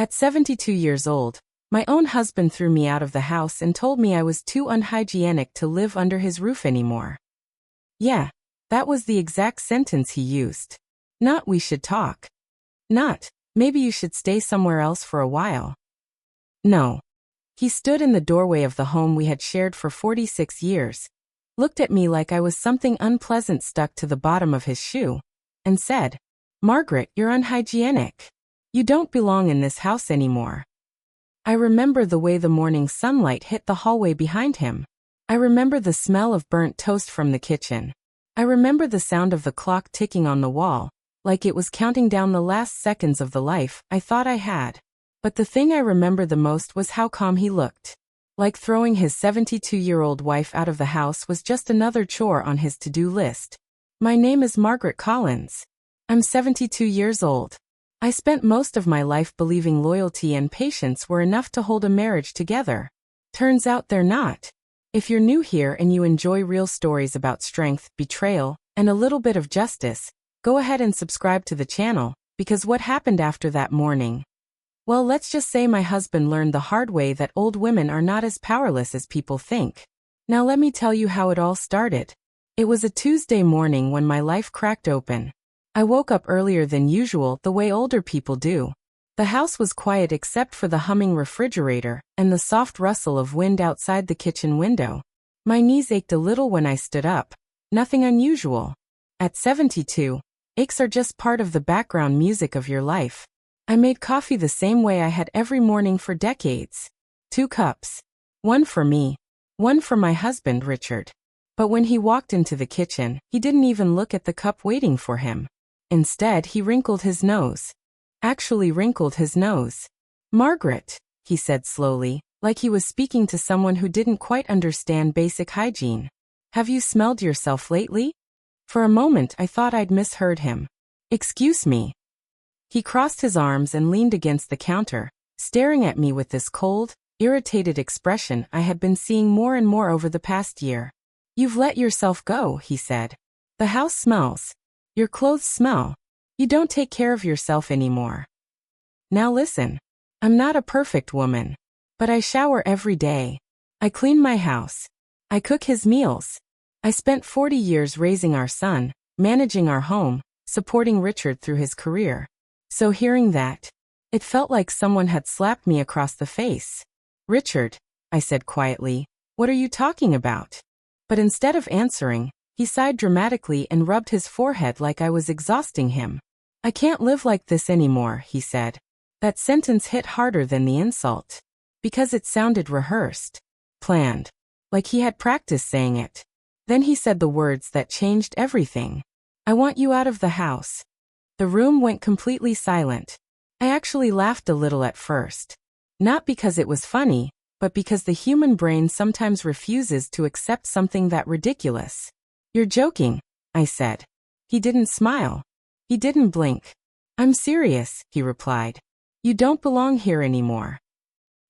At 72 years old, my own husband threw me out of the house and told me I was too unhygienic to live under his roof anymore. Yeah, that was the exact sentence he used. Not we should talk. Not, maybe you should stay somewhere else for a while. No. He stood in the doorway of the home we had shared for 46 years, looked at me like I was something unpleasant stuck to the bottom of his shoe, and said, "Margaret, you're unhygienic. You don't belong in this house anymore." I remember the way the morning sunlight hit the hallway behind him. I remember the smell of burnt toast from the kitchen. I remember the sound of the clock ticking on the wall, like it was counting down the last seconds of the life I thought I had. But the thing I remember the most was how calm he looked. Like throwing his 72-year-old wife out of the house was just another chore on his to-do list. My name is Margaret Collins. I'm 72 years old. I spent most of my life believing loyalty and patience were enough to hold a marriage together. Turns out they're not. If you're new here and you enjoy real stories about strength, betrayal, and a little bit of justice, go ahead and subscribe to the channel, because what happened after that morning? Well, let's just say my husband learned the hard way that old women are not as powerless as people think. Now let me tell you how it all started. It was a Tuesday morning when my life cracked open. I woke up earlier than usual, the way older people do. The house was quiet except for the humming refrigerator and the soft rustle of wind outside the kitchen window. My knees ached a little when I stood up. Nothing unusual. At 72, aches are just part of the background music of your life. I made coffee the same way I had every morning for decades. 2 cups. One for me. One for my husband, Richard. But when he walked into the kitchen, he didn't even look at the cup waiting for him. Instead, he wrinkled his nose. Actually wrinkled his nose. "Margaret," he said slowly, like he was speaking to someone who didn't quite understand basic hygiene. "Have you smelled yourself lately?" For a moment I thought I'd misheard him. "Excuse me." He crossed his arms and leaned against the counter, staring at me with this cold, irritated expression I had been seeing more and more over the past year. "You've let yourself go," he said. "The house smells. Your clothes smell. You don't take care of yourself anymore." Now listen. I'm not a perfect woman. But I shower every day. I clean my house. I cook his meals. I spent 40 years raising our son, managing our home, supporting Richard through his career. So hearing that, it felt like someone had slapped me across the face. "Richard," I said quietly, "what are you talking about?" But instead of answering, he sighed dramatically and rubbed his forehead like I was exhausting him. "I can't live like this anymore," he said. That sentence hit harder than the insult. Because it sounded rehearsed. Planned. Like he had practiced saying it. Then he said the words that changed everything. "I want you out of the house." The room went completely silent. I actually laughed a little at first. Not because it was funny, but because the human brain sometimes refuses to accept something that ridiculous. "You're joking," I said. He didn't smile. He didn't blink. "I'm serious," he replied. "You don't belong here anymore."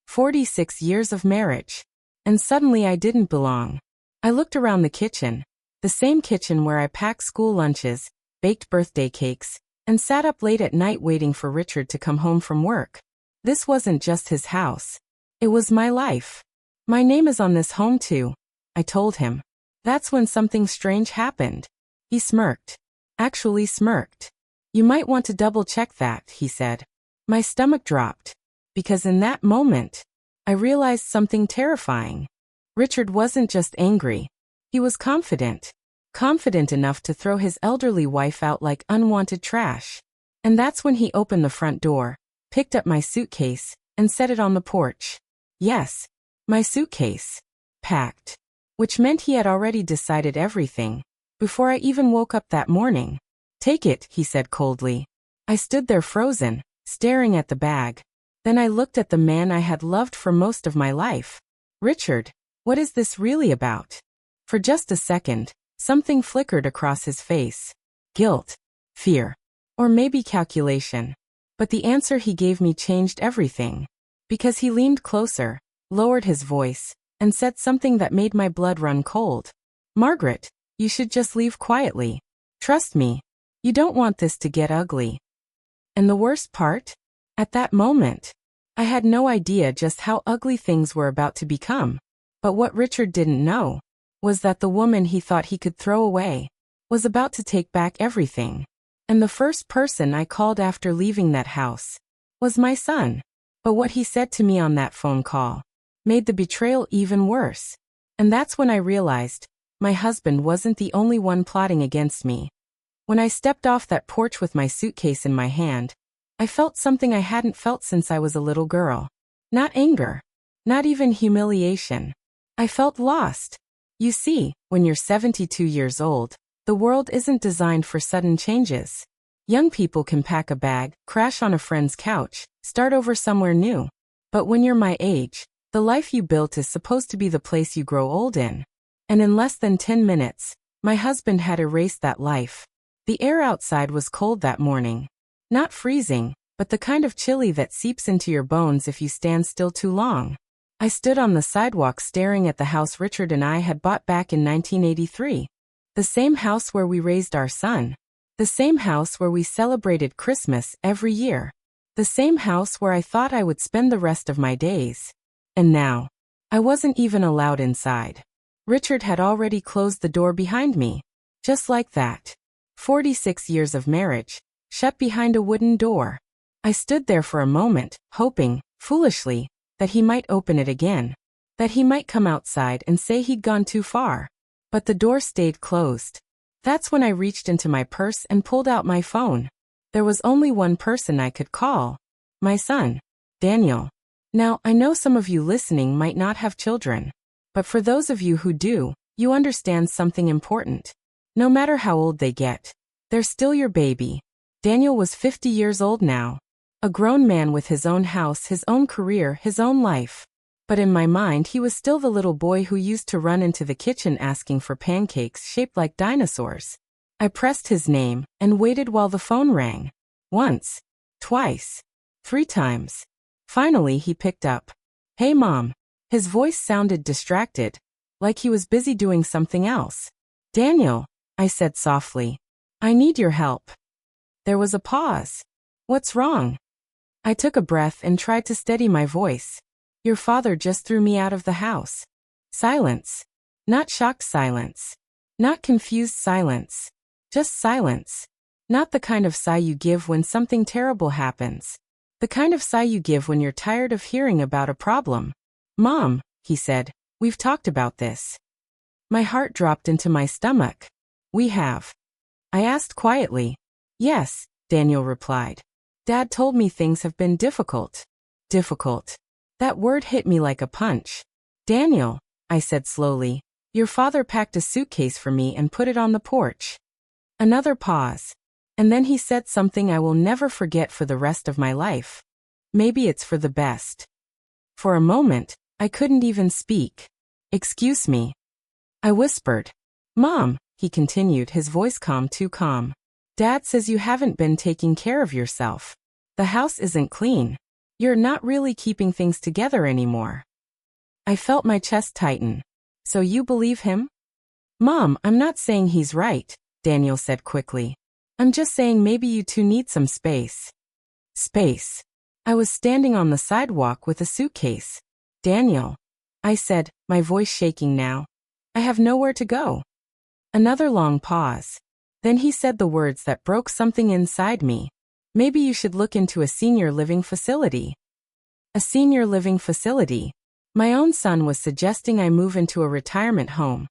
46 years of marriage. And suddenly I didn't belong. I looked around the kitchen. The same kitchen where I packed school lunches, baked birthday cakes, and sat up late at night waiting for Richard to come home from work. This wasn't just his house. It was my life. "My name is on this home too," I told him. That's when something strange happened. He smirked. Actually smirked. "You might want to double-check that," he said. My stomach dropped. Because in that moment, I realized something terrifying. Richard wasn't just angry. He was confident. Confident enough to throw his elderly wife out like unwanted trash. And that's when he opened the front door, picked up my suitcase, and set it on the porch. Yes, my suitcase. Packed. Which meant he had already decided everything, before I even woke up that morning. "Take it," he said coldly. I stood there frozen, staring at the bag. Then I looked at the man I had loved for most of my life. "Richard, what is this really about?" For just a second, something flickered across his face. Guilt. Fear. Or maybe calculation. But the answer he gave me changed everything. Because he leaned closer, lowered his voice, and said something that made my blood run cold. "Margaret, you should just leave quietly. Trust me. You don't want this to get ugly." And the worst part? At that moment, I had no idea just how ugly things were about to become. But what Richard didn't know was that the woman he thought he could throw away was about to take back everything. And the first person I called after leaving that house was my son. But what he said to me on that phone call made the betrayal even worse. And that's when I realized my husband wasn't the only one plotting against me. When I stepped off that porch with my suitcase in my hand, I felt something I hadn't felt since I was a little girl. Not anger. Not even humiliation. I felt lost. You see, when you're 72 years old, the world isn't designed for sudden changes. Young people can pack a bag, crash on a friend's couch, start over somewhere new. But when you're my age, the life you built is supposed to be the place you grow old in. And in less than 10 minutes, my husband had erased that life. The air outside was cold that morning. Not freezing, but the kind of chilly that seeps into your bones if you stand still too long. I stood on the sidewalk staring at the house Richard and I had bought back in 1983. The same house where we raised our son. The same house where we celebrated Christmas every year. The same house where I thought I would spend the rest of my days. And now, I wasn't even allowed inside. Richard had already closed the door behind me. Just like that. 46 years of marriage, shut behind a wooden door. I stood there for a moment, hoping, foolishly, that he might open it again. That he might come outside and say he'd gone too far. But the door stayed closed. That's when I reached into my purse and pulled out my phone. There was only one person I could call. My son, Daniel. Now, I know some of you listening might not have children. But for those of you who do, you understand something important. No matter how old they get, they're still your baby. Daniel was 50 years old now. A grown man with his own house, his own career, his own life. But in my mind he was still the little boy who used to run into the kitchen asking for pancakes shaped like dinosaurs. I pressed his name and waited while the phone rang. Once. Twice. 3 times. Finally he picked up. "Hey Mom." His voice sounded distracted, like he was busy doing something else. "Daniel," I said softly. "I need your help." There was a pause. "What's wrong?" I took a breath and tried to steady my voice. "Your father just threw me out of the house." Silence. Not shocked silence. Not confused silence. Just silence. Not the kind of sigh you give when something terrible happens. The kind of sigh you give when you're tired of hearing about a problem. "Mom," he said, "we've talked about this." My heart dropped into my stomach. "We have?" I asked quietly. "Yes," Daniel replied. "Dad told me things have been difficult." Difficult. That word hit me like a punch. "Daniel," I said slowly, "your father packed a suitcase for me and put it on the porch." Another pause. And then he said something I will never forget for the rest of my life. "Maybe it's for the best." For a moment, I couldn't even speak. "Excuse me." I whispered. "Mom," he continued, his voice calm, too calm. "Dad says you haven't been taking care of yourself. The house isn't clean. You're not really keeping things together anymore." I felt my chest tighten. "So you believe him?" "Mom, I'm not saying he's right," Daniel said quickly. "I'm just saying maybe you two need some space." Space. I was standing on the sidewalk with a suitcase. "Daniel," I said, my voice shaking now, "I have nowhere to go." Another long pause. Then he said the words that broke something inside me. "Maybe you should look into a senior living facility." A senior living facility. My own son was suggesting I move into a retirement home,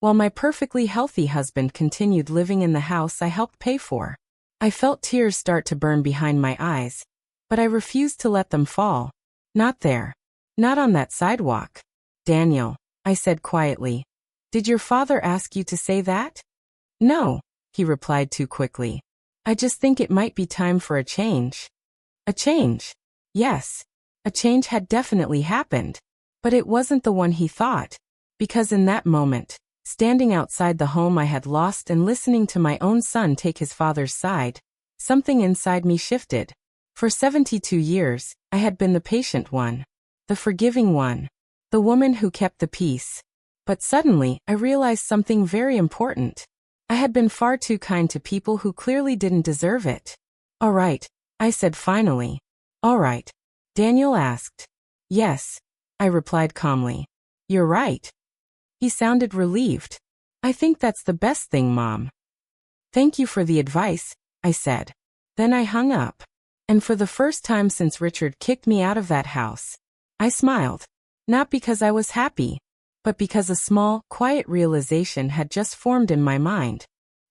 while my perfectly healthy husband continued living in the house I helped pay for. I felt tears start to burn behind my eyes, but I refused to let them fall. "Not there. Not on that sidewalk." "Daniel," I said quietly, "did your father ask you to say that?" "No," he replied too quickly. "I just think it might be time for a change." A change. Yes. A change had definitely happened. But it wasn't the one he thought. Because in that moment, standing outside the home I had lost and listening to my own son take his father's side, something inside me shifted. For 72 years, I had been the patient one. The forgiving one. The woman who kept the peace. But suddenly, I realized something very important. I had been far too kind to people who clearly didn't deserve it. "All right," I said finally. "All right. Daniel asked. Yes, I replied calmly. You're right. He sounded relieved. I think that's the best thing, Mom. Thank you for the advice, I said. Then I hung up. And for the first time since Richard kicked me out of that house, I smiled. Not because I was happy, but because a small, quiet realization had just formed in my mind.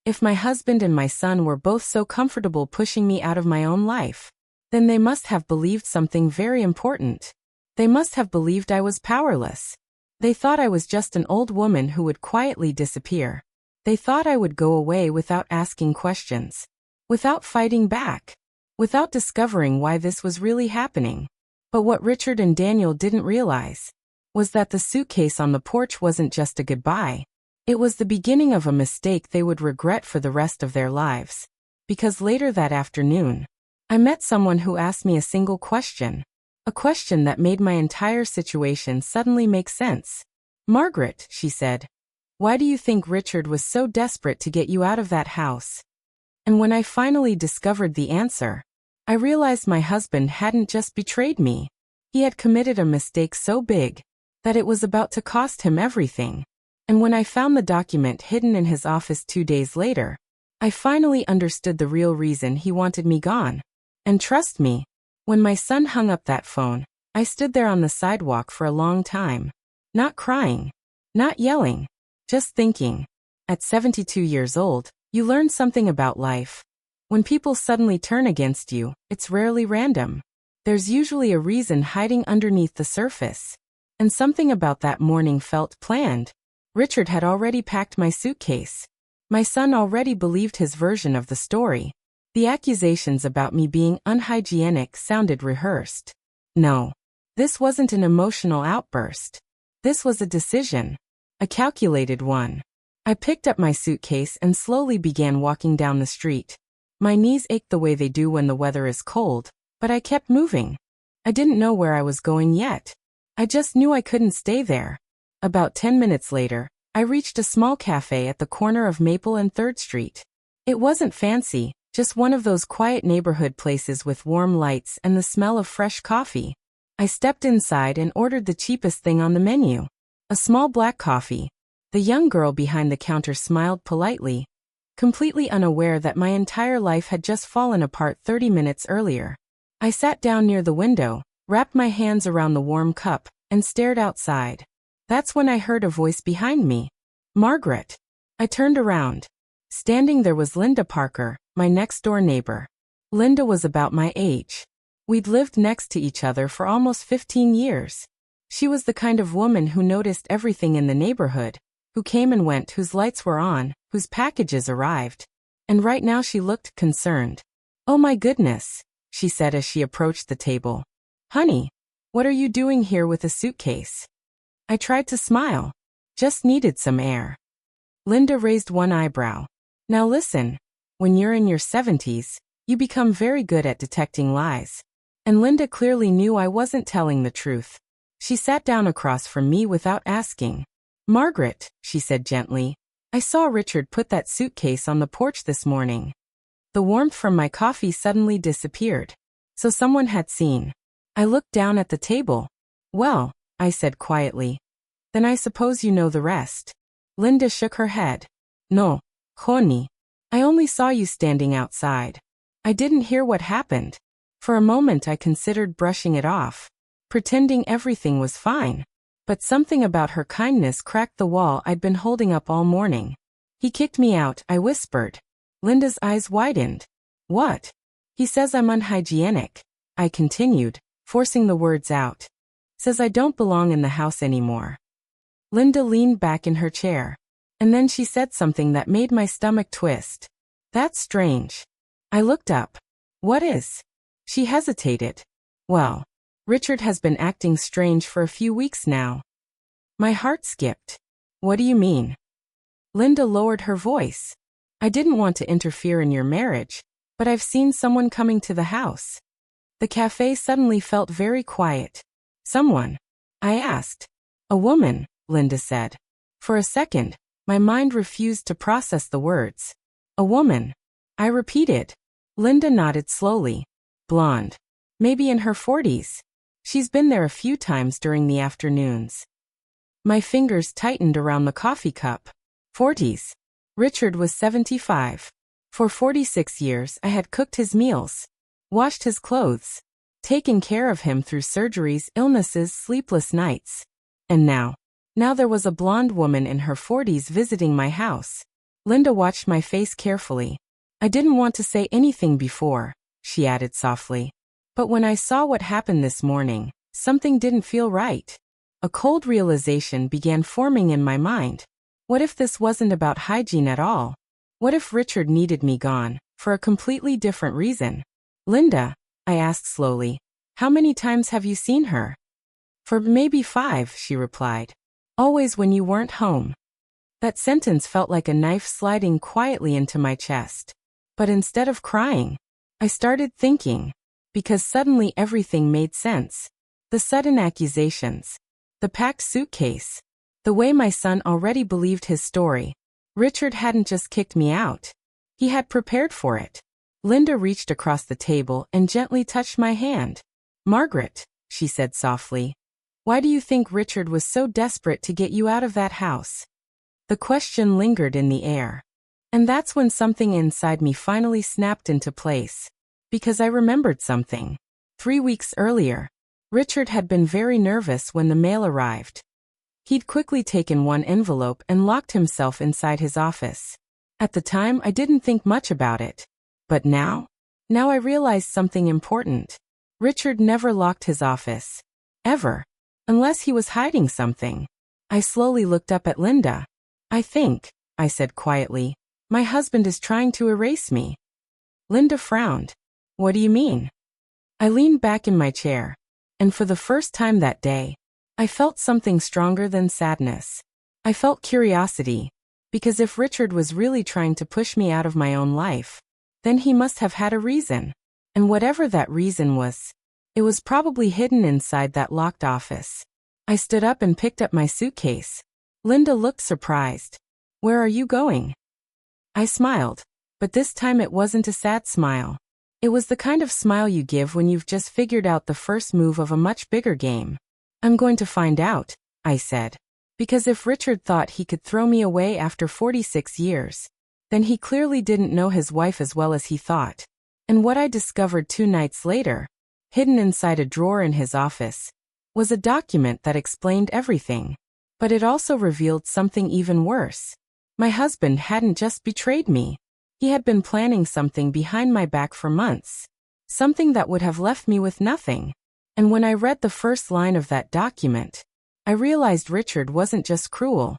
If my husband and my son were both so comfortable pushing me out of my own life, then they must have believed something very important. They must have believed I was powerless. They thought I was just an old woman who would quietly disappear. They thought I would go away without asking questions, without fighting back, without discovering why this was really happening. But what Richard and Daniel didn't realize was that the suitcase on the porch wasn't just a goodbye. It was the beginning of a mistake they would regret for the rest of their lives. Because later that afternoon, I met someone who asked me a single question. A question that made my entire situation suddenly make sense. Margaret, she said, why do you think Richard was so desperate to get you out of that house? And when I finally discovered the answer, I realized my husband hadn't just betrayed me. He had committed a mistake so big that it was about to cost him everything. And when I found the document hidden in his office 2 days later, I finally understood the real reason he wanted me gone. And trust me, when my son hung up that phone, I stood there on the sidewalk for a long time. Not crying, not yelling, just thinking. At 72 years old, you learn something about life. When people suddenly turn against you, it's rarely random. There's usually a reason hiding underneath the surface. And something about that morning felt planned. Richard had already packed my suitcase. My son already believed his version of the story. The accusations about me being unhygienic sounded rehearsed. No, this wasn't an emotional outburst. This was a decision. A calculated one. I picked up my suitcase and slowly began walking down the street. My knees ached the way they do when the weather is cold, but I kept moving. I didn't know where I was going yet. I just knew I couldn't stay there. About 10 minutes later, I reached a small cafe at the corner of Maple and 3rd Street. It wasn't fancy, just one of those quiet neighborhood places with warm lights and the smell of fresh coffee. I stepped inside and ordered the cheapest thing on the menu. A small black coffee. The young girl behind the counter smiled politely, completely unaware that my entire life had just fallen apart 30 minutes earlier. I sat down near the window, wrapped my hands around the warm cup, and stared outside. That's when I heard a voice behind me. Margaret. I turned around. Standing there was Linda Parker, my next-door neighbor. Linda was about my age. We'd lived next to each other for almost 15 years. She was the kind of woman who noticed everything in the neighborhood, who came and went, whose lights were on, whose packages arrived. And right now she looked concerned. Oh my goodness, she said as she approached the table. Honey, what are you doing here with a suitcase? I tried to smile. Just needed some air. Linda raised one eyebrow. Now listen, when you're in your 70s, you become very good at detecting lies. And Linda clearly knew I wasn't telling the truth. She sat down across from me without asking. Margaret, she said gently, I saw Richard put that suitcase on the porch this morning. The warmth from my coffee suddenly disappeared. So someone had seen. I looked down at the table. Well, I said quietly. Then I suppose you know the rest. Linda shook her head. No, honey. I only saw you standing outside. I didn't hear what happened. For a moment I considered brushing it off, pretending everything was fine. But something about her kindness cracked the wall I'd been holding up all morning. He kicked me out, I whispered. Linda's eyes widened. What? He says I'm unhygienic, I continued, forcing the words out. Says I don't belong in the house anymore. Linda leaned back in her chair. And then she said something that made my stomach twist. That's strange. I looked up. What is? She hesitated. Well, Richard has been acting strange for a few weeks now. My heart skipped. What do you mean? Linda lowered her voice. I didn't want to interfere in your marriage, but I've seen someone coming to the house. The cafe suddenly felt very quiet. Someone? I asked. A woman, Linda said. For a second, my mind refused to process the words. A woman. I repeated. Linda nodded slowly. Blonde. Maybe in her 40s. She's been there a few times during the afternoons. My fingers tightened around the coffee cup. 40s. Richard was 75. For 46 years I had cooked his meals, washed his clothes, taken care of him through surgeries, illnesses, sleepless nights. And now there was a blonde woman in her 40s visiting my house. Linda watched my face carefully. I didn't want to say anything before, she added softly. But when I saw what happened this morning, something didn't feel right. A cold realization began forming in my mind. What if this wasn't about hygiene at all? What if Richard needed me gone, for a completely different reason? Linda, I asked slowly, how many times have you seen her? For maybe 5, she replied. Always when you weren't home. That sentence felt like a knife sliding quietly into my chest. But instead of crying, I started thinking, because suddenly everything made sense. The sudden accusations, the packed suitcase, the way my son already believed his story. Richard hadn't just kicked me out. He had prepared for it. Linda reached across the table and gently touched my hand. Margaret, she said softly, why do you think Richard was so desperate to get you out of that house? The question lingered in the air. And that's when something inside me finally snapped into place. Because I remembered something. 3 weeks earlier, Richard had been very nervous when the mail arrived. He'd quickly taken one envelope and locked himself inside his office. At the time, I didn't think much about it. But now I realized something important. Richard never locked his office. Ever. Unless he was hiding something. I slowly looked up at Linda. I think, I said quietly, my husband is trying to erase me. Linda frowned. What do you mean? I leaned back in my chair. And for the first time that day, I felt something stronger than sadness. I felt curiosity. Because if Richard was really trying to push me out of my own life, then he must have had a reason. And whatever that reason was, it was probably hidden inside that locked office. I stood up and picked up my suitcase. Linda looked surprised. Where are you going? I smiled, but this time it wasn't a sad smile. It was the kind of smile you give when you've just figured out the first move of a much bigger game. I'm going to find out, I said. Because if Richard thought he could throw me away after 46 years, then he clearly didn't know his wife as well as he thought. And what I discovered 2 nights later, hidden inside a drawer in his office, was a document that explained everything. But it also revealed something even worse. My husband hadn't just betrayed me. He had been planning something behind my back for months. Something that would have left me with nothing. And when I read the first line of that document, I realized Richard wasn't just cruel.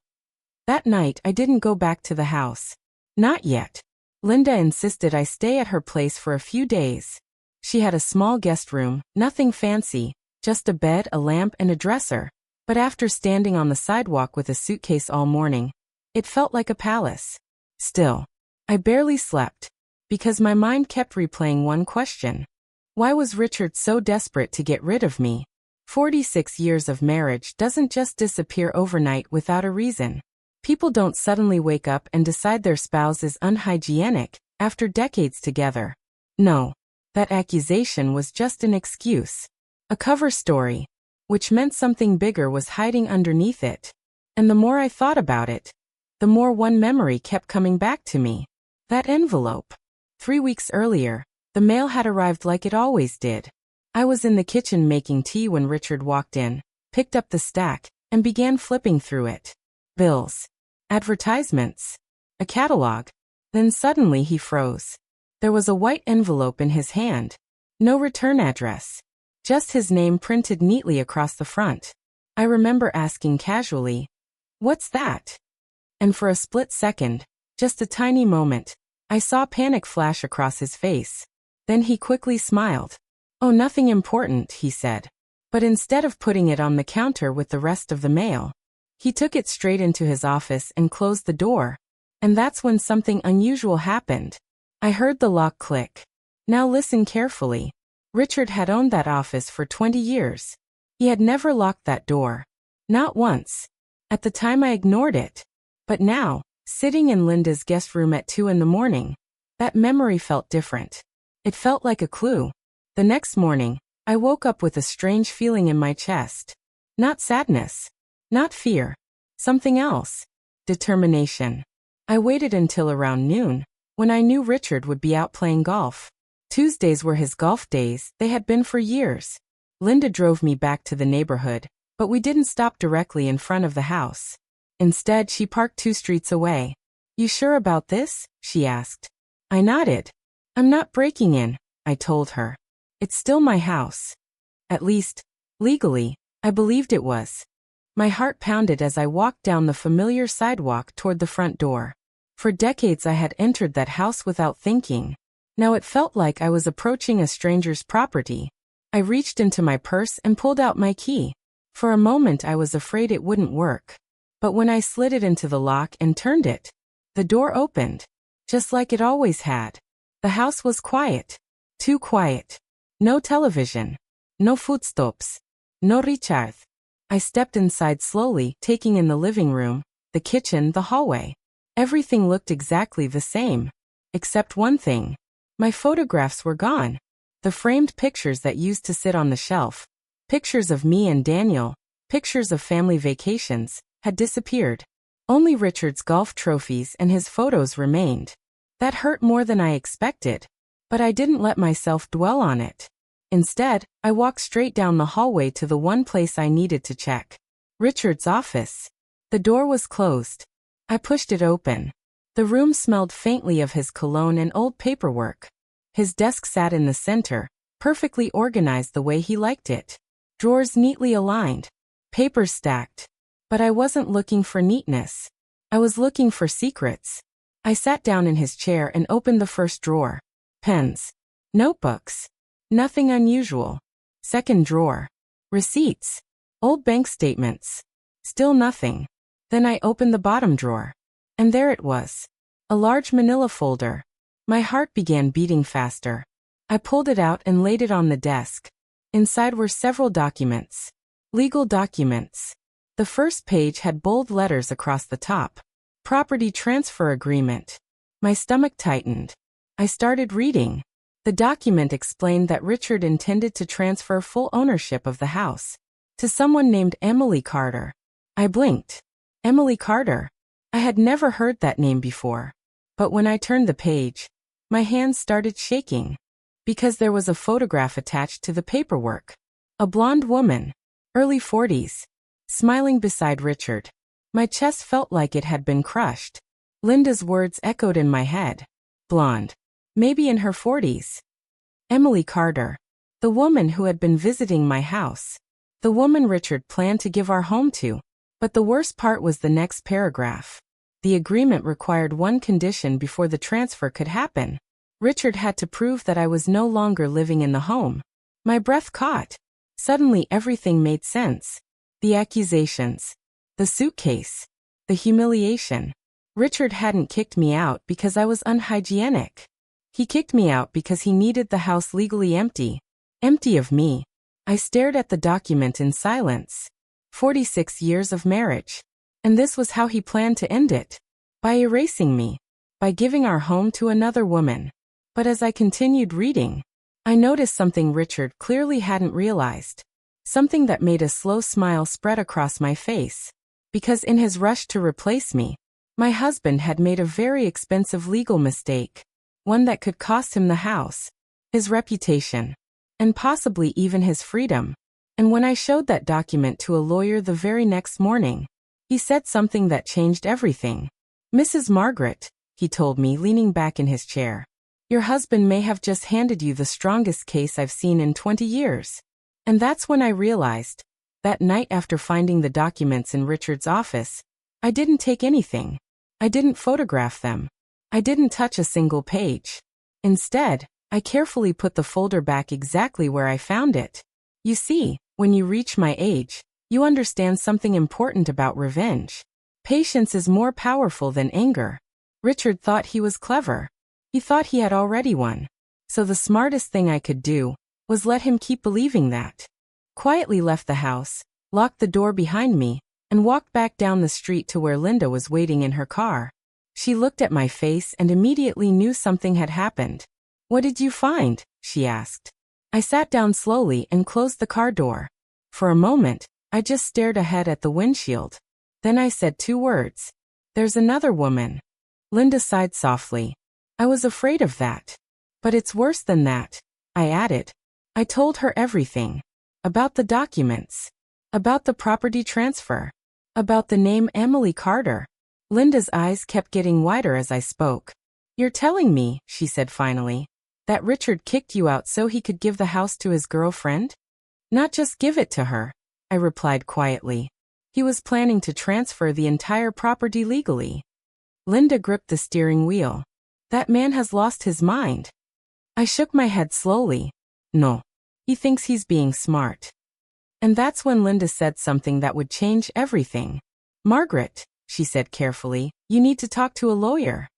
That night I didn't go back to the house. Not yet. Linda insisted I stay at her place for a few days. She had a small guest room, nothing fancy, just a bed, a lamp, and a dresser. But after standing on the sidewalk with a suitcase all morning, it felt like a palace. Still, I barely slept, because my mind kept replaying one question. Why was Richard so desperate to get rid of me? 46 years of marriage doesn't just disappear overnight without a reason. People don't suddenly wake up and decide their spouse is unhygienic after decades together. No, that accusation was just an excuse. A cover story, which meant something bigger was hiding underneath it. And the more I thought about it, the more one memory kept coming back to me. That envelope. 3 weeks earlier, the mail had arrived like it always did. I was in the kitchen making tea when Richard walked in, picked up the stack, and began flipping through it. Bills. Advertisements. A catalog. Then suddenly he froze. There was a white envelope in his hand. No return address. Just his name printed neatly across the front. I remember asking casually, "What's that?" And for a split second, just a tiny moment, I saw panic flash across his face. Then he quickly smiled. "Oh, nothing important," he said. But instead of putting it on the counter with the rest of the mail, he took it straight into his office and closed the door. And that's when something unusual happened. I heard the lock click. Now listen carefully. Richard had owned that office for 20 years. He had never locked that door. Not once. At the time I ignored it. But now, sitting in Linda's guest room at 2 in the morning, that memory felt different. It felt like a clue. The next morning, I woke up with a strange feeling in my chest. Not sadness. Not fear. Something else. Determination. I waited until around noon, when I knew Richard would be out playing golf. Tuesdays were his golf days, they had been for years. Linda drove me back to the neighborhood, but we didn't stop directly in front of the house. Instead, she parked 2 streets away. "You sure about this?" she asked. I nodded. "I'm not breaking in," I told her. "It's still my house." At least, legally, I believed it was. My heart pounded as I walked down the familiar sidewalk toward the front door. For decades I had entered that house without thinking. Now it felt like I was approaching a stranger's property. I reached into my purse and pulled out my key. For a moment I was afraid it wouldn't work. But when I slid it into the lock and turned it, the door opened. Just like it always had. The house was quiet. Too quiet. No television. No footsteps. No Richard. I stepped inside slowly, taking in the living room, the kitchen, the hallway. Everything looked exactly the same. Except one thing. My photographs were gone. The framed pictures that used to sit on the shelf, pictures of me and Daniel, pictures of family vacations, had disappeared. Only Richard's golf trophies and his photos remained. That hurt more than I expected. But I didn't let myself dwell on it. Instead, I walked straight down the hallway to the one place I needed to check. Richard's office. The door was closed. I pushed it open. The room smelled faintly of his cologne and old paperwork. His desk sat in the center, perfectly organized the way he liked it. Drawers neatly aligned. Papers stacked. But I wasn't looking for neatness. I was looking for secrets. I sat down in his chair and opened the first drawer. Pens. Notebooks. Nothing unusual. Second drawer. Receipts. Old bank statements. Still nothing. Then I opened the bottom drawer. And there it was. A large manila folder. My heart began beating faster. I pulled it out and laid it on the desk. Inside were several documents. Legal documents. The first page had bold letters across the top. Property transfer agreement. My stomach tightened. I started reading. The document explained that Richard intended to transfer full ownership of the house to someone named Emily Carter. I blinked. Emily Carter. I had never heard that name before. But when I turned the page, my hands started shaking. Because there was a photograph attached to the paperwork. A blonde woman. Early 40s. Smiling beside Richard. My chest felt like it had been crushed. Linda's words echoed in my head. Blonde. Maybe in her 40s. Emily Carter. The woman who had been visiting my house. The woman Richard planned to give our home to. But the worst part was the next paragraph. The agreement required one condition before the transfer could happen. Richard had to prove that I was no longer living in the home. My breath caught. Suddenly everything made sense. The accusations. The suitcase. The humiliation. Richard hadn't kicked me out because I was unhygienic. He kicked me out because he needed the house legally empty. Empty of me. I stared at the document in silence. 46 years of marriage. And this was how he planned to end it. By erasing me. By giving our home to another woman. But as I continued reading, I noticed something Richard clearly hadn't realized. Something that made a slow smile spread across my face. Because in his rush to replace me, my husband had made a very expensive legal mistake. One that could cost him the house, his reputation, and possibly even his freedom. And when I showed that document to a lawyer the very next morning, he said something that changed everything. "Mrs. Margaret," he told me, leaning back in his chair, "your husband may have just handed you the strongest case I've seen in 20 years. And that's when I realized, that night after finding the documents in Richard's office, I didn't take anything. I didn't photograph them. I didn't touch a single page. Instead, I carefully put the folder back exactly where I found it. You see, when you reach my age, you understand something important about revenge. Patience is more powerful than anger. Richard thought he was clever. He thought he had already won. So the smartest thing I could do was let him keep believing that. Quietly left the house, locked the door behind me, and walked back down the street to where Linda was waiting in her car. She looked at my face and immediately knew something had happened. "What did you find?" she asked. I sat down slowly and closed the car door. For a moment, I just stared ahead at the windshield. Then I said 2 words. There's another woman. Linda sighed softly. I was afraid of that. But it's worse than that, I added. I told her everything. About the documents. About the property transfer. About the name Emily Carter. Linda's eyes kept getting wider as I spoke. You're telling me, she said finally, that Richard kicked you out so he could give the house to his girlfriend? Not just give it to her, I replied quietly. He was planning to transfer the entire property legally. Linda gripped the steering wheel. That man has lost his mind. I shook my head slowly. No. He thinks he's being smart. And that's when Linda said something that would change everything. Margaret, she said carefully, you need to talk to a lawyer.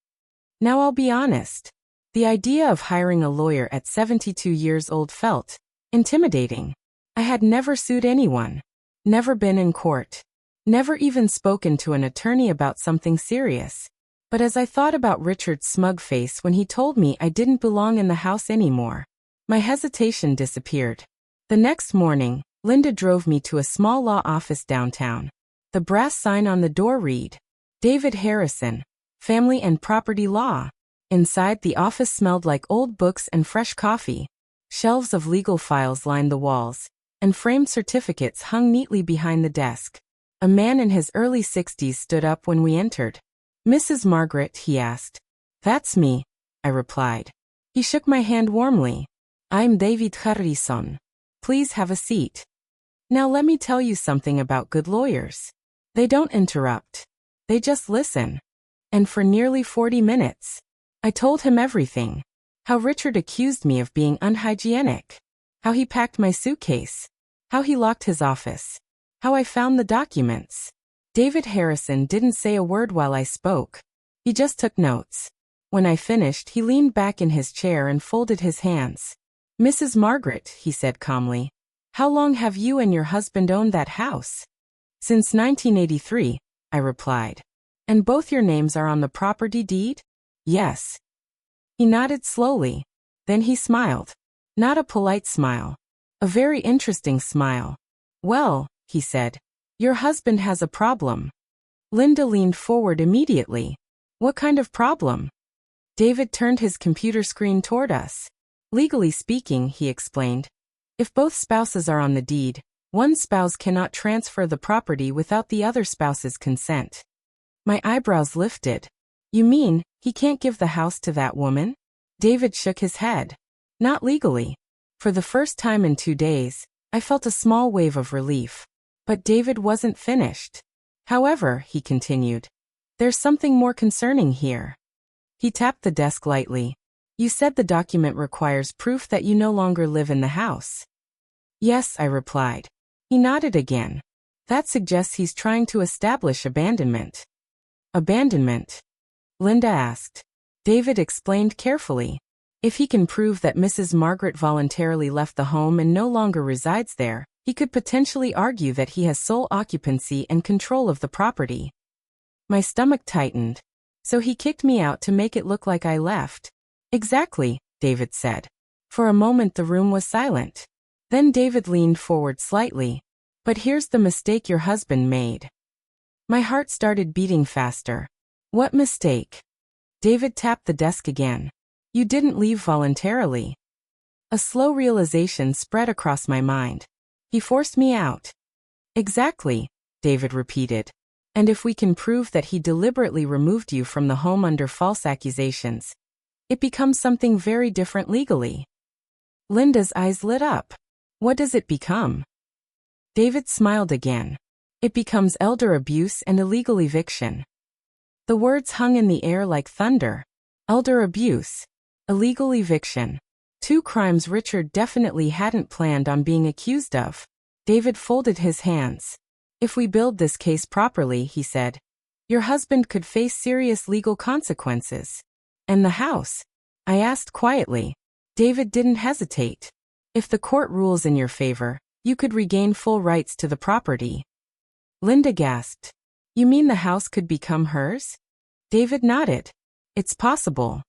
Now I'll be honest. The idea of hiring a lawyer at 72 years old felt intimidating. I had never sued anyone. Never been in court. Never even spoken to an attorney about something serious. But as I thought about Richard's smug face when he told me I didn't belong in the house anymore, my hesitation disappeared. The next morning, Linda drove me to a small law office downtown. The brass sign on the door read, David Harrison, Family and Property Law. Inside, the office smelled like old books and fresh coffee. Shelves of legal files lined the walls, and framed certificates hung neatly behind the desk. A man in his early 60s stood up when we entered. Mrs. Margaret, he asked. That's me, I replied. He shook my hand warmly. I'm David Harrison. Please have a seat. Now let me tell you something about good lawyers. They don't interrupt. They just listen. And for nearly 40 minutes, I told him everything. How Richard accused me of being unhygienic. How he packed my suitcase. How he locked his office. How I found the documents. David Harrison didn't say a word while I spoke. He just took notes. When I finished, he leaned back in his chair and folded his hands. Mrs. Margaret, he said calmly, how long have you and your husband owned that house? Since 1983, I replied. And both your names are on the property deed? Yes. He nodded slowly. Then he smiled. Not a polite smile. A very interesting smile. Well, he said, your husband has a problem. Linda leaned forward immediately. What kind of problem? David turned his computer screen toward us. Legally speaking, he explained, if both spouses are on the deed, one spouse cannot transfer the property without the other spouse's consent. My eyebrows lifted. You mean, he can't give the house to that woman? David shook his head. Not legally. For the first time in 2 days, I felt a small wave of relief. But David wasn't finished. However, he continued, there's something more concerning here. He tapped the desk lightly. You said the document requires proof that you no longer live in the house. Yes, I replied. He nodded again. That suggests he's trying to establish abandonment. Abandonment? Linda asked. David explained carefully. If he can prove that Mrs. Margaret voluntarily left the home and no longer resides there, he could potentially argue that he has sole occupancy and control of the property. My stomach tightened. So he kicked me out to make it look like I left. Exactly, David said. For a moment the room was silent. Then David leaned forward slightly. But here's the mistake your husband made. My heart started beating faster. What mistake? David tapped the desk again. You didn't leave voluntarily. A slow realization spread across my mind. He forced me out. Exactly, David repeated. And if we can prove that he deliberately removed you from the home under false accusations, it becomes something very different legally. Linda's eyes lit up. What does it become? David smiled again. It becomes elder abuse and illegal eviction. The words hung in the air like thunder. Elder abuse. Illegal eviction. 2 crimes Richard definitely hadn't planned on being accused of. David folded his hands. If we build this case properly, he said, your husband could face serious legal consequences. And the house? I asked quietly. David didn't hesitate. If the court rules in your favor, you could regain full rights to the property. Linda gasped. You mean the house could become hers? David nodded. It's possible.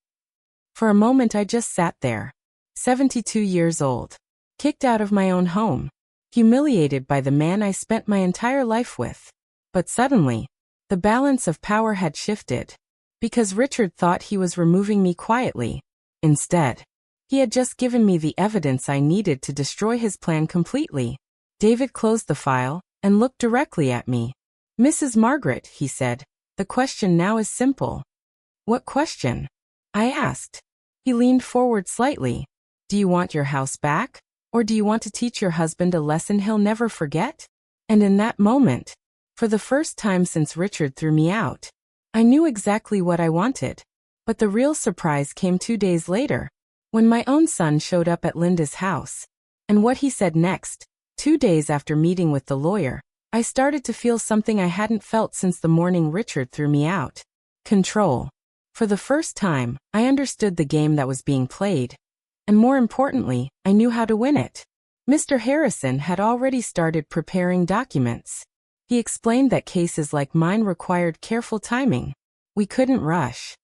For a moment I just sat there. 72 years old. kicked out of my own home, humiliated by the man I spent my entire life with. But suddenly, the balance of power had shifted. Because Richard thought he was removing me quietly. Instead, he had just given me the evidence I needed to destroy his plan completely. David closed the file and looked directly at me. "Mrs. Margaret," he said, "the question now is simple." "What question?" I asked. He leaned forward slightly. "Do you want your house back? Or do you want to teach your husband a lesson he'll never forget?" And in that moment, for the first time since Richard threw me out, I knew exactly what I wanted. But the real surprise came 2 days later, when my own son showed up at Linda's house. And what he said next, 2 days after meeting with the lawyer, I started to feel something I hadn't felt since the morning Richard threw me out. Control. For the first time, I understood the game that was being played. And more importantly, I knew how to win it. Mr. Harrison had already started preparing documents. He explained that cases like mine required careful timing. We couldn't rush.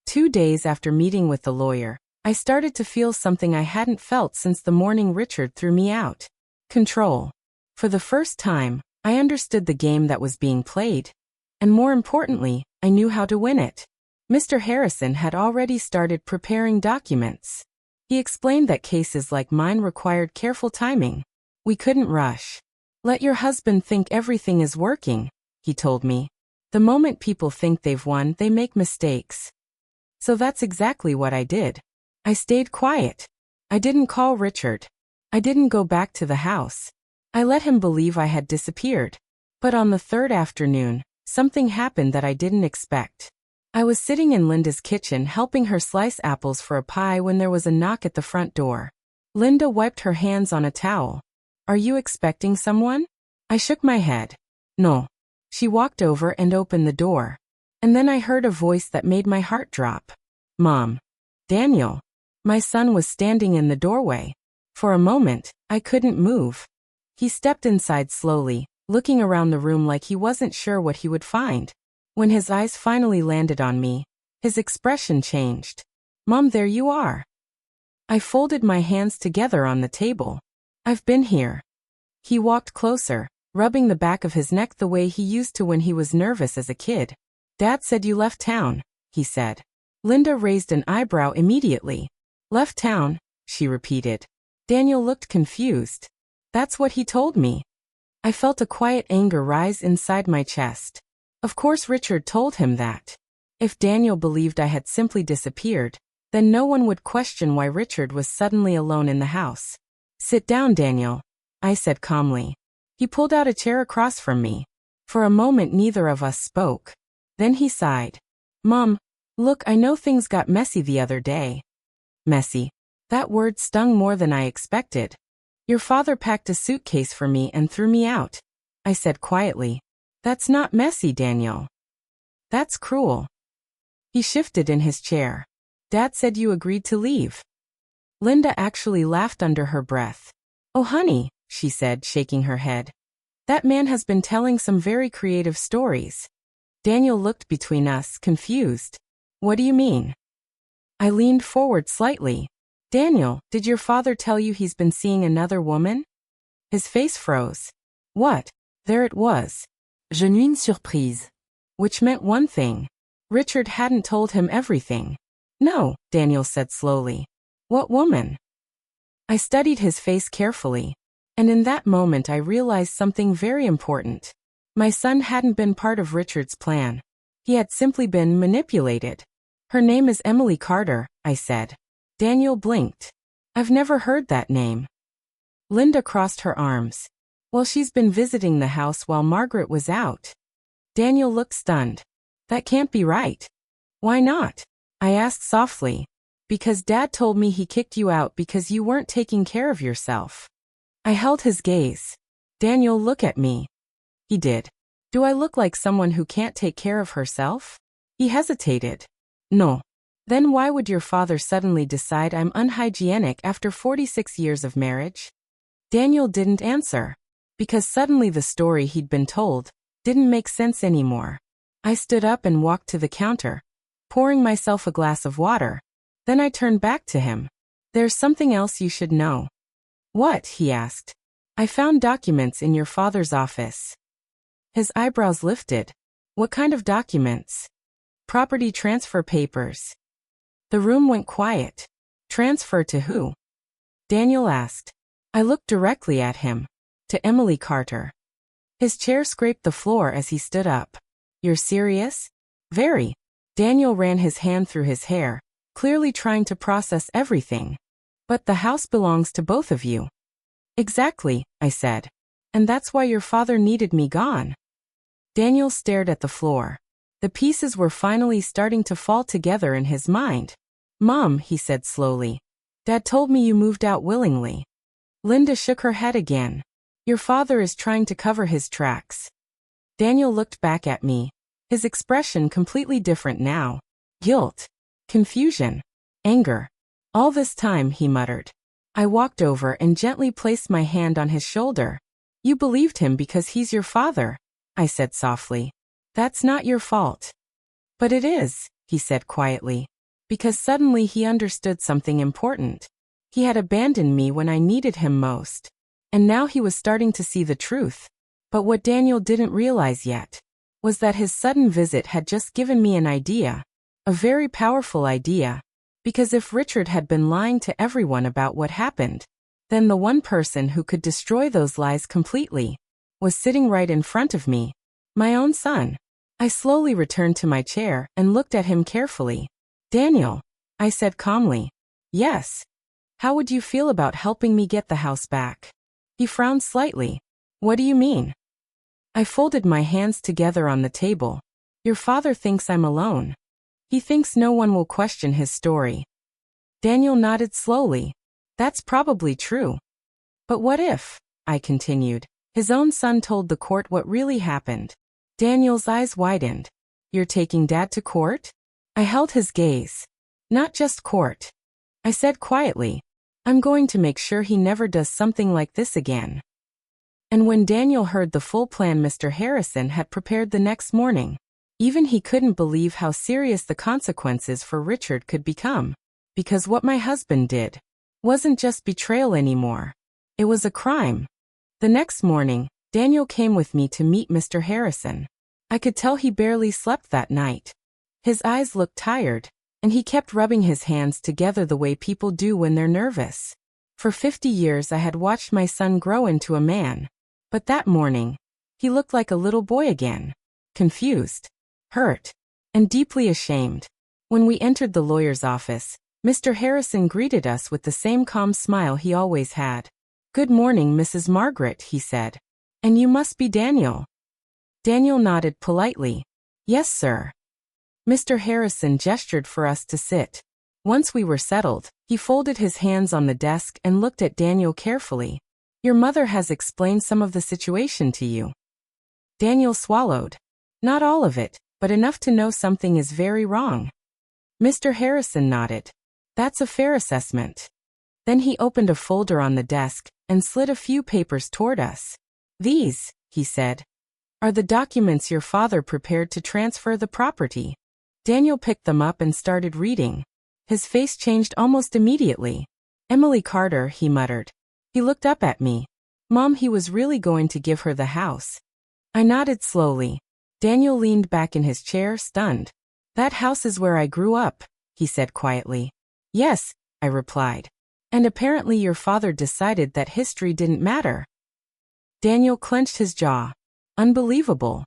2 days after meeting with the lawyer, I started to feel something I hadn't felt since the morning Richard threw me out. Control. For the first time, I understood the game that was being played. And more importantly, I knew how to win it. Mr. Harrison had already started preparing documents. He explained that cases like mine required careful timing. We couldn't rush. "Let your husband think everything is working," he told me. "The moment people think they've won, they make mistakes." So that's exactly what I did. I stayed quiet. I didn't call Richard. I didn't go back to the house. I let him believe I had disappeared. But on the third afternoon, something happened that I didn't expect. I was sitting in Linda's kitchen helping her slice apples for a pie when there was a knock at the front door. Linda wiped her hands on a towel. "Are you expecting someone?" I shook my head. "No." She walked over and opened the door. And then I heard a voice that made my heart drop. "Mom." "Daniel." My son was standing in the doorway. For a moment, I couldn't move. He stepped inside slowly, looking around the room like he wasn't sure what he would find. When his eyes finally landed on me, his expression changed. "Mom, there you are." I folded my hands together on the table. "I've been here." He walked closer, rubbing the back of his neck the way he used to when he was nervous as a kid. "Dad said you left town," he said. Linda raised an eyebrow immediately. "Left town?" she repeated. Daniel looked confused. "That's what he told me." I felt a quiet anger rise inside my chest. Of course Richard told him that. If Daniel believed I had simply disappeared, then no one would question why Richard was suddenly alone in the house. "Sit down, Daniel," I said calmly. He pulled out a chair across from me. For a moment neither of us spoke. Then he sighed. "Mom, look, I know things got messy the other day." Messy. That word stung more than I expected. "Your father packed a suitcase for me and threw me out," I said quietly. "That's not messy, Daniel. That's cruel." He shifted in his chair. "Dad said you agreed to leave." Linda actually laughed under her breath. "Oh honey," she said, shaking her head. "That man has been telling some very creative stories." Daniel looked between us, confused. "What do you mean?" I leaned forward slightly. "Daniel, did your father tell you he's been seeing another woman?" His face froze. What? There it was. Genuine surprise. Which meant one thing. Richard hadn't told him everything. "No," Daniel said slowly. "What woman?" I studied his face carefully. And in that moment I realized something very important. My son hadn't been part of Richard's plan. He had simply been manipulated. "Her name is Emily Carter," I said. Daniel blinked. "I've never heard that name." Linda crossed her arms. "Well, she's been visiting the house while Margaret was out." Daniel looked stunned. "That can't be right." "Why not?" I asked softly. "Because Dad told me he kicked you out because you weren't taking care of yourself." I held his gaze. "Daniel, look at me." He did. "Do I look like someone who can't take care of herself?" He hesitated. "No." "Then why would your father suddenly decide I'm unhygienic after 46 years of marriage?" Daniel didn't answer. Because suddenly the story he'd been told didn't make sense anymore. I stood up and walked to the counter, pouring myself a glass of water. Then I turned back to him. "There's something else you should know." What? He asked. I found documents in your father's office. His eyebrows lifted. What kind of documents? Property transfer papers. The room went quiet. Transfer to who? Daniel asked. I looked directly at him. To Emily Carter. His chair scraped the floor as he stood up. You're serious? Very. Daniel ran his hand through his hair, clearly trying to process everything. But the house belongs to both of you. Exactly, I said. And that's why your father needed me gone. Daniel stared at the floor. The pieces were finally starting to fall together in his mind. Mom, he said slowly. Dad told me you moved out willingly. Linda shook her head again. Your father is trying to cover his tracks. Daniel looked back at me. His expression completely different now. Guilt. Confusion. Anger. All this time, he muttered. I walked over and gently placed my hand on his shoulder. You believed him because he's your father, I said softly. That's not your fault. But it is, he said quietly. Because suddenly he understood something important. He had abandoned me when I needed him most. And now he was starting to see the truth. But what Daniel didn't realize yet was that his sudden visit had just given me an idea. A very powerful idea. Because if Richard had been lying to everyone about what happened, then the one person who could destroy those lies completely was sitting right in front of me. My own son. I slowly returned to my chair and looked at him carefully. Daniel, I said calmly. Yes. How would you feel about helping me get the house back? He frowned slightly. What do you mean? I folded my hands together on the table. Your father thinks I'm alone. He thinks no one will question his story. Daniel nodded slowly. That's probably true. But what if, I continued, his own son told the court what really happened? Daniel's eyes widened. You're taking Dad to court? I held his gaze. Not just court. I said quietly, I'm going to make sure he never does something like this again. And when Daniel heard the full plan Mr. Harrison had prepared the next morning, even he couldn't believe how serious the consequences for Richard could become. Because what my husband did wasn't just betrayal anymore. It was a crime. The next morning, Daniel came with me to meet Mr. Harrison. I could tell he barely slept that night. His eyes looked tired, and he kept rubbing his hands together the way people do when they're nervous. For 50 years I had watched my son grow into a man. But that morning, he looked like a little boy again. Confused. Hurt. And deeply ashamed. When we entered the lawyer's office, Mr. Harrison greeted us with the same calm smile he always had. Good morning, Mrs. Margaret, he said. And you must be Daniel. Daniel nodded politely. Yes, sir. Mr. Harrison gestured for us to sit. Once we were settled, he folded his hands on the desk and looked at Daniel carefully. Your mother has explained some of the situation to you. Daniel swallowed. Not all of it, but enough to know something is very wrong. Mr. Harrison nodded. That's a fair assessment. Then he opened a folder on the desk and slid a few papers toward us. These, he said, are the documents your father prepared to transfer the property. Daniel picked them up and started reading. His face changed almost immediately. Emily Carter, he muttered. He looked up at me. Mom, he was really going to give her the house. I nodded slowly. Daniel leaned back in his chair, stunned. That house is where I grew up, he said quietly. Yes, I replied. And apparently your father decided that history didn't matter. Daniel clenched his jaw. Unbelievable.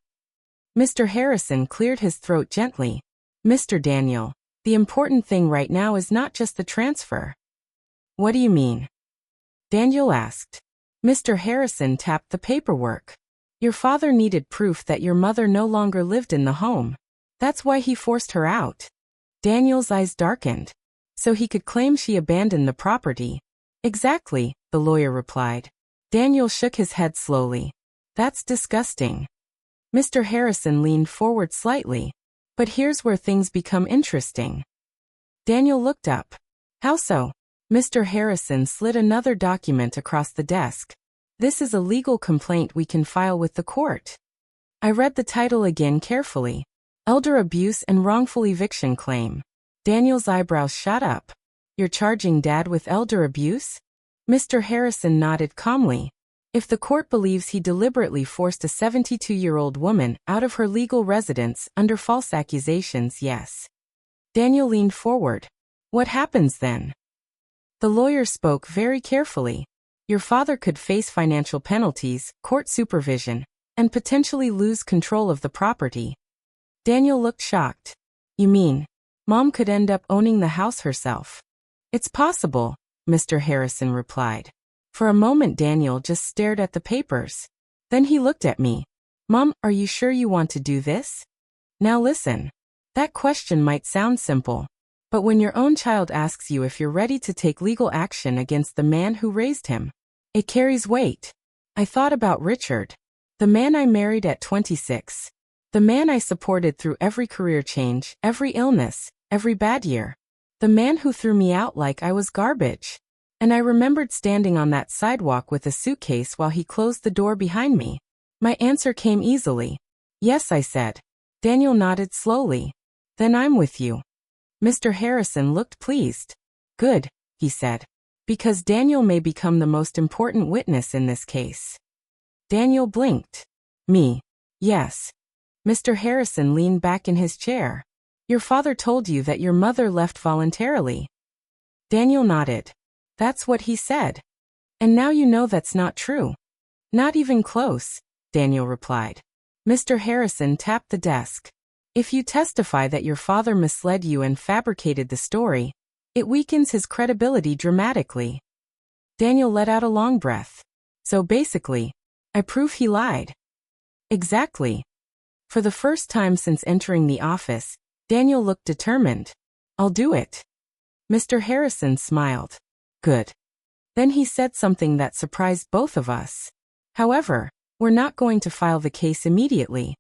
Mr. Harrison cleared his throat gently. Mr. Daniel, the important thing right now is not just the transfer. What do you mean? Daniel asked. Mr. Harrison tapped the paperwork. Your father needed proof that your mother no longer lived in the home. That's why he forced her out. Daniel's eyes darkened. So he could claim she abandoned the property. Exactly, the lawyer replied. Daniel shook his head slowly. That's disgusting. Mr. Harrison leaned forward slightly. But here's where things become interesting. Daniel looked up. How so? Mr. Harrison slid another document across the desk. This is a legal complaint we can file with the court. I read the title again carefully. Elder abuse and wrongful eviction claim. Daniel's eyebrows shot up. You're charging Dad with elder abuse? Mr. Harrison nodded calmly. If the court believes he deliberately forced a 72-year-old woman out of her legal residence under false accusations, yes. Daniel leaned forward. What happens then? The lawyer spoke very carefully. Your father could face financial penalties, court supervision, and potentially lose control of the property. Daniel looked shocked. You mean, Mom could end up owning the house herself? It's possible, Mr. Harrison replied. For a moment Daniel just stared at the papers. Then he looked at me. Mom, are you sure you want to do this? Now listen. That question might sound simple. But when your own child asks you if you're ready to take legal action against the man who raised him, it carries weight. I thought about Richard. The man I married at 26. The man I supported through every career change, every illness, every bad year. The man who threw me out like I was garbage. And I remembered standing on that sidewalk with a suitcase while he closed the door behind me. My answer came easily. Yes, I said. Daniel nodded slowly. Then I'm with you. Mr. Harrison looked pleased. Good, he said. Because Daniel may become the most important witness in this case. Daniel blinked. Me. Yes. Mr. Harrison leaned back in his chair. Your father told you that your mother left voluntarily. Daniel nodded. That's what he said. And now you know that's not true. Not even close, Daniel replied. Mr. Harrison tapped the desk. If you testify that your father misled you and fabricated the story, it weakens his credibility dramatically. Daniel let out a long breath. So basically, I prove he lied. Exactly. For the first time since entering the office, Daniel looked determined. I'll do it. Mr. Harrison smiled. Good. Then he said something that surprised both of us. However, we're not going to file the case immediately.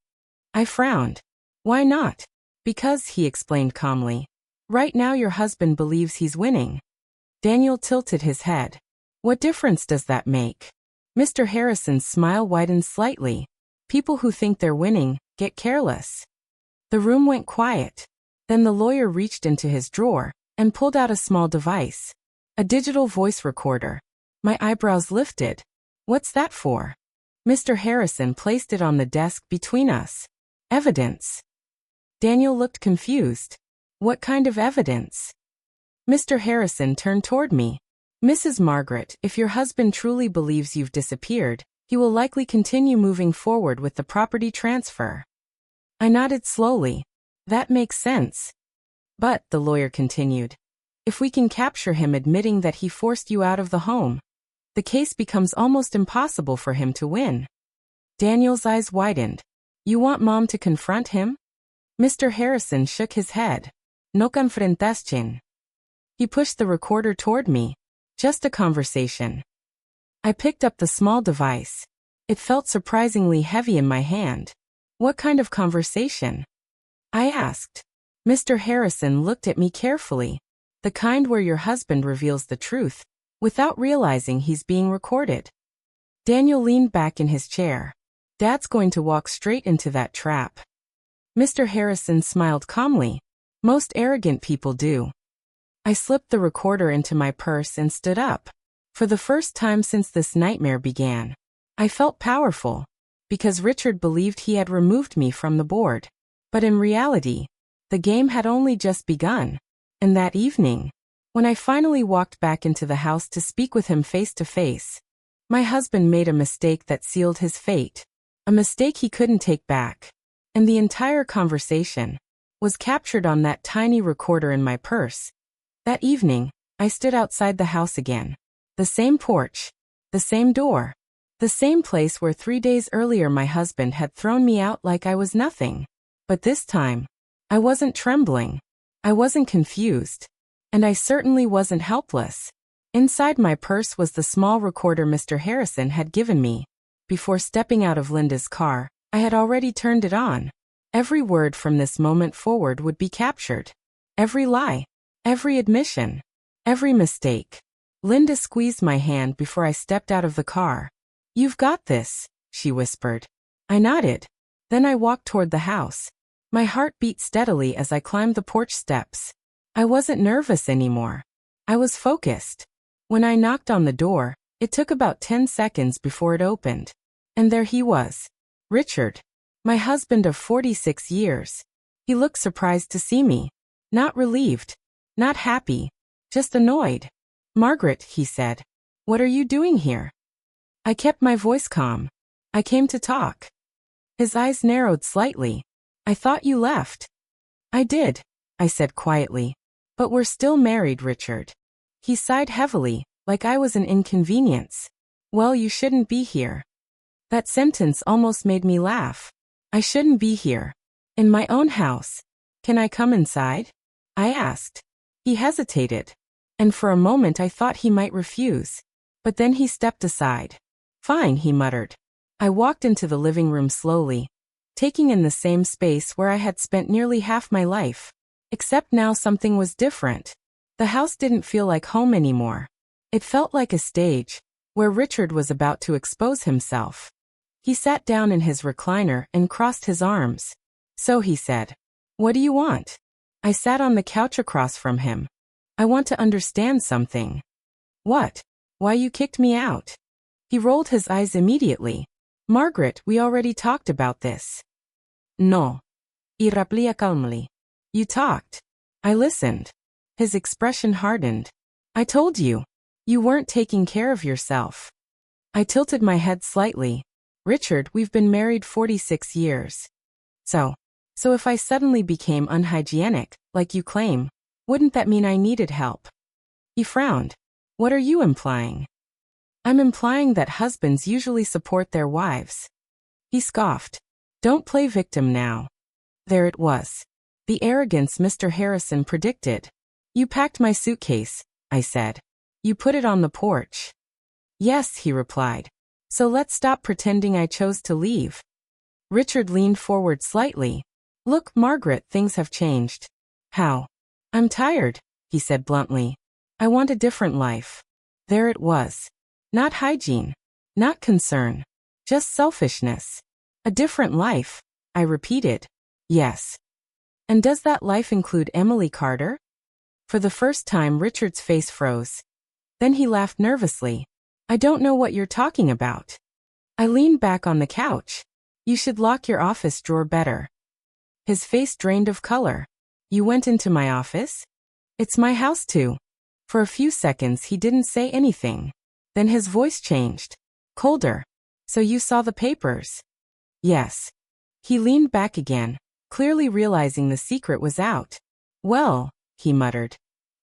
I frowned. Why not? Because, he explained calmly. Right now your husband believes he's winning. Daniel tilted his head. What difference does that make? Mr. Harrison's smile widened slightly. People who think they're winning get careless. The room went quiet. Then the lawyer reached into his drawer and pulled out a small device. A digital voice recorder. My eyebrows lifted. What's that for? Mr. Harrison placed it on the desk between us. Evidence. Daniel looked confused. What kind of evidence? Mr. Harrison turned toward me. Mrs. Margaret, if your husband truly believes you've disappeared, he will likely continue moving forward with the property transfer. I nodded slowly. That makes sense. But, the lawyer continued, if we can capture him admitting that he forced you out of the home, the case becomes almost impossible for him to win. Daniel's eyes widened. You want Mom to confront him? Mr. Harrison shook his head. No confrontación. He pushed the recorder toward me. Just a conversation. I picked up the small device. It felt surprisingly heavy in my hand. What kind of conversation? I asked. Mr. Harrison looked at me carefully. The kind where your husband reveals the truth, without realizing he's being recorded. Daniel leaned back in his chair. Dad's going to walk straight into that trap. Mr. Harrison smiled calmly. Most arrogant people do. I slipped the recorder into my purse and stood up. For the first time since this nightmare began, I felt powerful, because Richard believed he had removed me from the board. But in reality, the game had only just begun. And that evening, when I finally walked back into the house to speak with him face to face, my husband made a mistake that sealed his fate. A mistake he couldn't take back. And the entire conversation was captured on that tiny recorder in my purse. That evening, I stood outside the house again. The same porch, the same door, the same place where 3 days earlier my husband had thrown me out like I was nothing. But this time, I wasn't trembling. I wasn't confused. And I certainly wasn't helpless. Inside my purse was the small recorder Mr. Harrison had given me. Before stepping out of Linda's car, I had already turned it on. Every word from this moment forward would be captured. Every lie. Every admission. Every mistake. Linda squeezed my hand before I stepped out of the car. You've got this, she whispered. I nodded. Then I walked toward the house. My heart beat steadily as I climbed the porch steps. I wasn't nervous anymore. I was focused. When I knocked on the door, it took about 10 seconds before it opened. And there he was. Richard. My husband of 46 years. He looked surprised to see me. Not relieved. Not happy. Just annoyed. Margaret, he said. What are you doing here? I kept my voice calm. I came to talk. His eyes narrowed slightly. I thought you left. I did, I said quietly. But we're still married, Richard. He sighed heavily, like I was an inconvenience. Well, you shouldn't be here. That sentence almost made me laugh. I shouldn't be here. In my own house. Can I come inside? I asked. He hesitated. And for a moment I thought he might refuse. But then he stepped aside. Fine, he muttered. I walked into the living room slowly, taking in the same space where I had spent nearly half my life. Except now something was different. The house didn't feel like home anymore. It felt like a stage, where Richard was about to expose himself. He sat down in his recliner and crossed his arms. So he said, "What do you want?" I sat on the couch across from him. "I want to understand something." "What?" "Why you kicked me out." He rolled his eyes immediately. "Margaret, we already talked about this." "No." Y replica calmly. "You talked." I listened. His expression hardened. "I told you. You weren't taking care of yourself." I tilted my head slightly. "Richard, we've been married 46 years. So if I suddenly became unhygienic, like you claim, wouldn't that mean I needed help?" He frowned. "What are you implying?" "I'm implying that husbands usually support their wives." He scoffed. "Don't play victim now." There it was. The arrogance Mr. Harrison predicted. "You packed my suitcase," I said. "You put it on the porch." "Yes," he replied. "So let's stop pretending I chose to leave." Richard leaned forward slightly. "Look, Margaret, things have changed." "How?" "I'm tired," he said bluntly. "I want a different life." There it was. Not hygiene. Not concern. Just selfishness. A different life, I repeated. Yes. And does that life include Emily Carter? For the first time Richard's face froze. Then he laughed nervously. "I don't know what you're talking about." I leaned back on the couch. "You should lock your office drawer better." His face drained of color. "You went into my office?" "It's my house too." For a few seconds he didn't say anything. Then his voice changed. Colder. "So you saw the papers?" "Yes." He leaned back again, clearly realizing the secret was out. "Well," he muttered.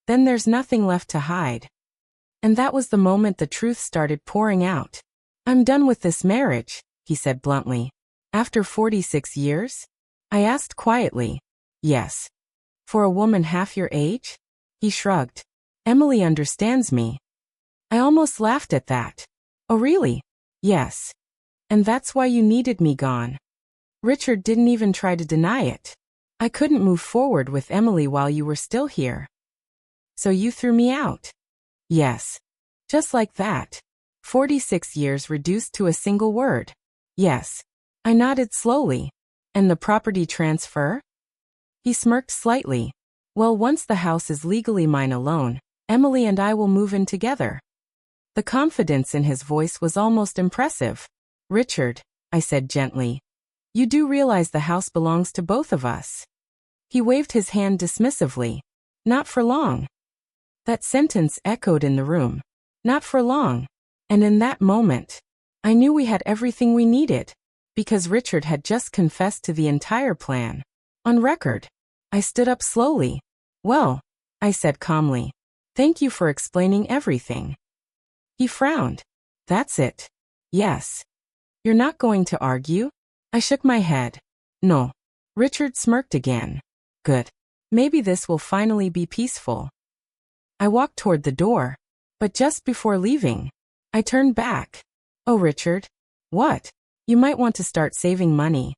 "Then there's nothing left to hide." And that was the moment the truth started pouring out. "I'm done with this marriage," he said bluntly. "After 46 years?" I asked quietly. "Yes." "For a woman half your age?" He shrugged. "Emily understands me." I almost laughed at that. "Oh really?" "Yes." "And that's why you needed me gone." Richard didn't even try to deny it. "I couldn't move forward with Emily while you were still here." "So you threw me out?" "Yes." Just like that. 46 years reduced to a single word. "Yes." I nodded slowly. "And the property transfer?" He smirked slightly. "Well, once the house is legally mine alone, Emily and I will move in together." The confidence in his voice was almost impressive. "Richard," I said gently, "you do realize the house belongs to both of us." He waved his hand dismissively. "Not for long." That sentence echoed in the room. Not for long. And in that moment, I knew we had everything we needed. Because Richard had just confessed to the entire plan. On record. I stood up slowly. "Well," I said calmly. "Thank you for explaining everything." He frowned. "That's it?" "Yes." "You're not going to argue?" I shook my head. "No." Richard smirked again. "Good. Maybe this will finally be peaceful." I walked toward the door. But just before leaving, I turned back. "Oh, Richard." "What?" "You might want to start saving money."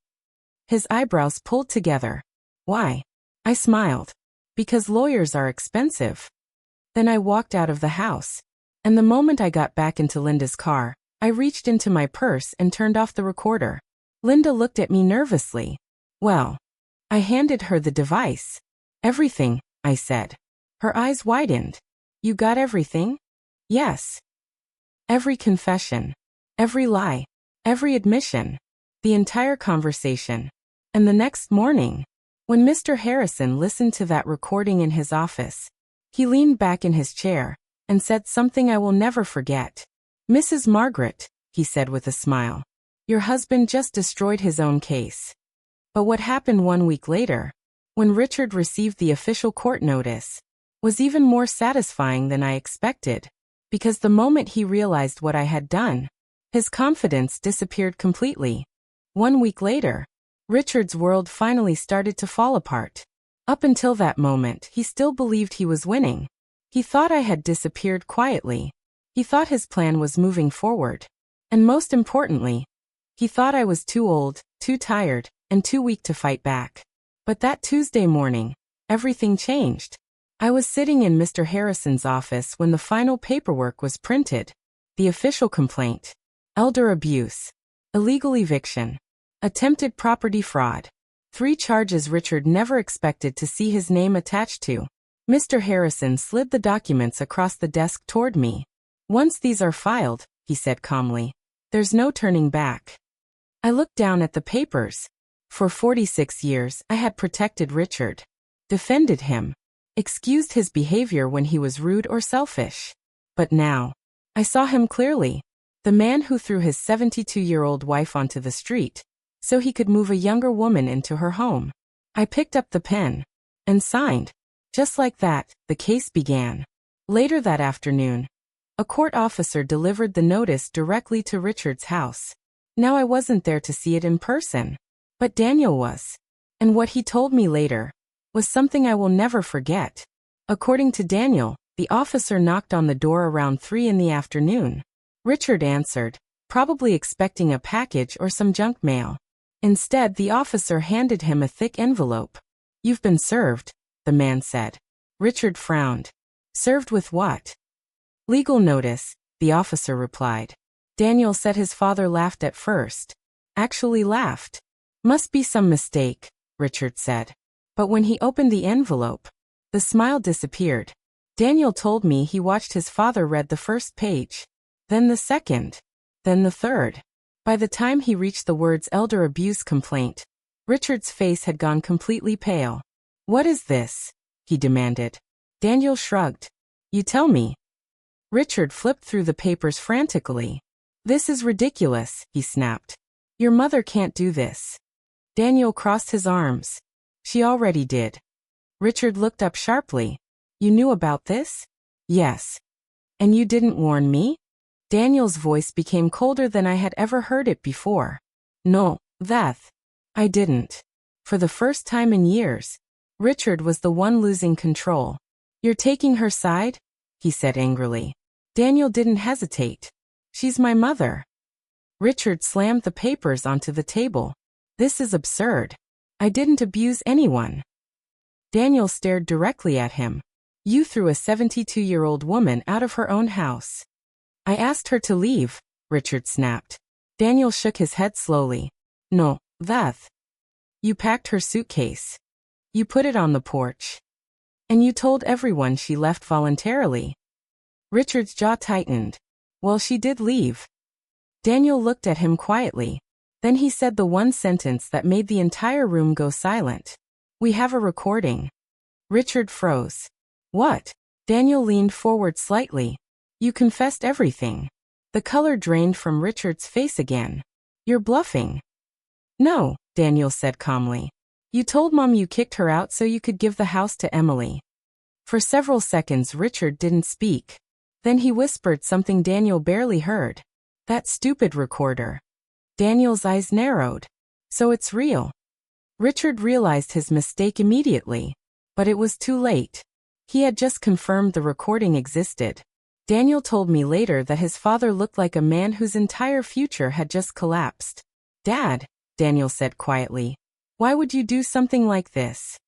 His eyebrows pulled together. "Why?" I smiled. "Because lawyers are expensive." Then I walked out of the house. And the moment I got back into Linda's car, I reached into my purse and turned off the recorder. Linda looked at me nervously. "Well." I handed her the device. "Everything," I said. Her eyes widened. "You got everything?" Yes. Every confession. Every lie. Every admission. The entire conversation. And the next morning, when Mr. Harrison listened to that recording in his office, he leaned back in his chair and said something I will never forget. "Mrs. Margaret," he said with a smile, "your husband just destroyed his own case." But what happened 1 week later, when Richard received the official court notice, was even more satisfying than I expected, because the moment he realized what I had done, his confidence disappeared completely. 1 week later, Richard's world finally started to fall apart. Up until that moment, he still believed he was winning. He thought I had disappeared quietly. He thought his plan was moving forward. And most importantly, he thought I was too old, too tired, and too weak to fight back. But that Tuesday morning, everything changed. I was sitting in Mr. Harrison's office when the final paperwork was printed. The official complaint. Elder abuse. Illegal eviction. Attempted property fraud. 3 charges Richard never expected to see his name attached to. Mr. Harrison slid the documents across the desk toward me. "Once these are filed," he said calmly, "there's no turning back." I looked down at the papers. For 46 years, I had protected Richard, defended him, excused his behavior when he was rude or selfish. But now, I saw him clearly. The man who threw his 72-year-old wife onto the street so he could move a younger woman into her home. I picked up the pen and signed. Just like that, the case began. Later that afternoon, a court officer delivered the notice directly to Richard's house. Now I wasn't there to see it in person, but Daniel was. And what he told me later was something I will never forget. According to Daniel, the officer knocked on the door around 3 in the afternoon. Richard answered, probably expecting a package or some junk mail. Instead, the officer handed him a thick envelope. "You've been served," the man said. Richard frowned. "Served with what?" "Legal notice," the officer replied. Daniel said his father laughed at first. Actually laughed. "Must be some mistake," Richard said. But when he opened the envelope, the smile disappeared. Daniel told me he watched his father read the first page, then the second, then the third. By the time he reached the words elder abuse complaint, Richard's face had gone completely pale. "What is this?" he demanded. Daniel shrugged. "You tell me." Richard flipped through the papers frantically. "This is ridiculous," he snapped. "Your mother can't do this." Daniel crossed his arms. "She already did." Richard looked up sharply. "You knew about this?" "Yes." "And you didn't warn me?" Daniel's voice became colder than I had ever heard it before. "No, that. I didn't." For the first time in years, Richard was the one losing control. "You're taking her side?" he said angrily. Daniel didn't hesitate. "She's my mother." Richard slammed the papers onto the table. "This is absurd. I didn't abuse anyone." Daniel stared directly at him. "You threw a 72-year-old woman out of her own house." "I asked her to leave," Richard snapped. Daniel shook his head slowly. "No, that. You packed her suitcase. You put it on the porch. And you told everyone she left voluntarily." Richard's jaw tightened. "Well, she did leave." Daniel looked at him quietly. Then he said the one sentence that made the entire room go silent. "We have a recording." Richard froze. "What?" Daniel leaned forward slightly. "You confessed everything." The color drained from Richard's face again. "You're bluffing." "No," Daniel said calmly. "You told Mom you kicked her out so you could give the house to Emily." For several seconds Richard didn't speak. Then he whispered something Daniel barely heard. "That stupid recorder." Daniel's eyes narrowed. "So it's real." Richard realized his mistake immediately. But it was too late. He had just confirmed the recording existed. Daniel told me later that his father looked like a man whose entire future had just collapsed. "Dad," Daniel said quietly, "why would you do something like this?"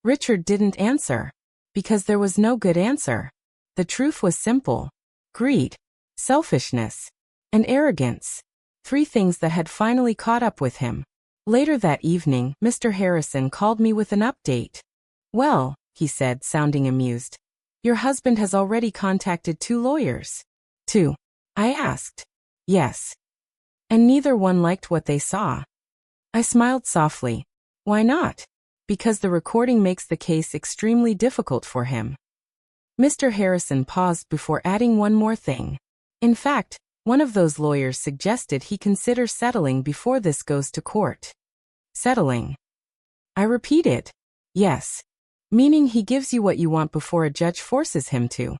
Richard didn't answer. Because there was no good answer. The truth was simple. Greed, selfishness, and arrogance. 3 things that had finally caught up with him. Later that evening, Mr. Harrison called me with an update. "Well," he said, sounding amused, Your husband has already contacted 2 lawyers. 2. I asked. Yes. And neither one liked what they saw. I smiled softly. Why not? Because the recording makes the case extremely difficult for him. Mr. Harrison paused before adding one more thing. In fact, one of those lawyers suggested he consider settling before this goes to court. Settling. I repeated. Yes. Meaning he gives you what you want before a judge forces him to.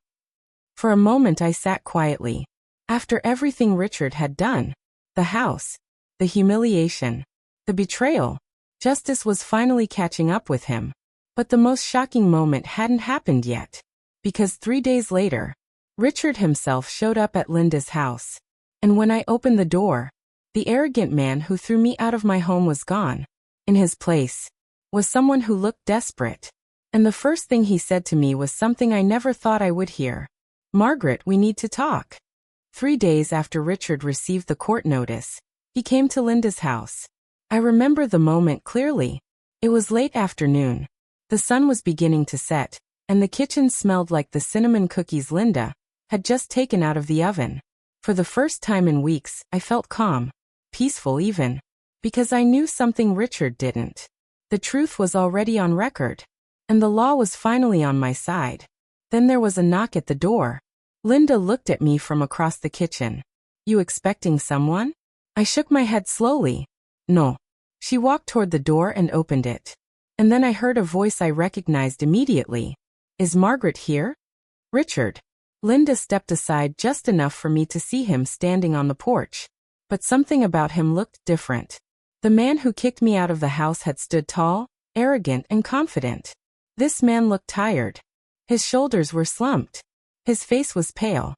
For a moment I sat quietly. After everything Richard had done, the house, the humiliation, the betrayal, justice was finally catching up with him. But the most shocking moment hadn't happened yet. Because 3 days later, Richard himself showed up at Linda's house. And when I opened the door, the arrogant man who threw me out of my home was gone. In his place was someone who looked desperate. And the first thing he said to me was something I never thought I would hear. Margaret, we need to talk. 3 days after Richard received the court notice, he came to Linda's house. I remember the moment clearly. It was late afternoon. The sun was beginning to set, and the kitchen smelled like the cinnamon cookies Linda had just taken out of the oven. For the first time in weeks, I felt calm, peaceful even, because I knew something Richard didn't. The truth was already on record, and the law was finally on my side. Then there was a knock at the door. Linda looked at me from across the kitchen. You expecting someone? I shook my head slowly. No. She walked toward the door and opened it. And then I heard a voice I recognized immediately. Is Margaret here? Richard. Linda stepped aside just enough for me to see him standing on the porch. But something about him looked different. The man who kicked me out of the house had stood tall, arrogant, and confident. This man looked tired. His shoulders were slumped. His face was pale.